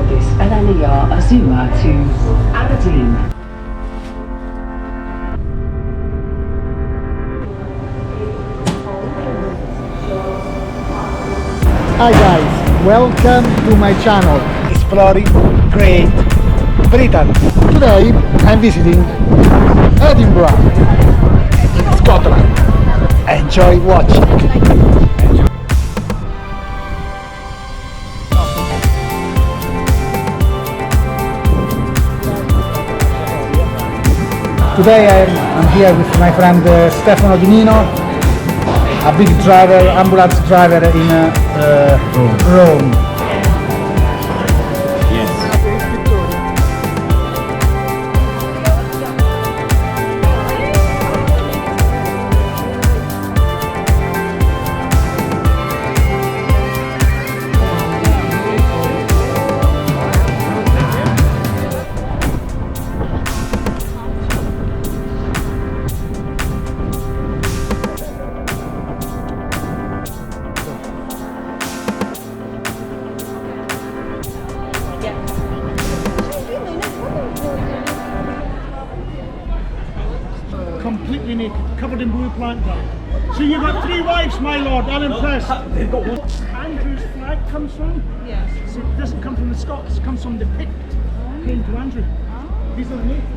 this LLER Azuma to Aberdeen. Hi guys, welcome to my channel Exploring Great Britain. Today I'm visiting Edinburgh in Scotland. Enjoy watching. Today I'm here with my friend Stefano Di Nino, a big driver, ambulance driver in Rome. Completely naked, covered in blue planter. So you've got 3 wives, my lord, I'm impressed. Andrew's flag comes from? Yes. So it doesn't come from the Scots, it comes from the Pict. Came to Andrew. These are the natives.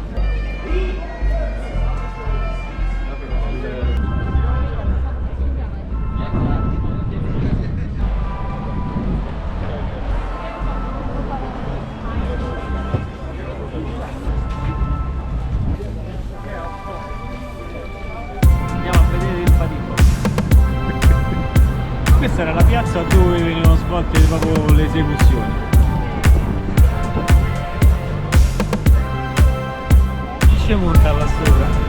Questa era la piazza dove venivano svolte proprio le esecuzioni. Ci monta là sopra.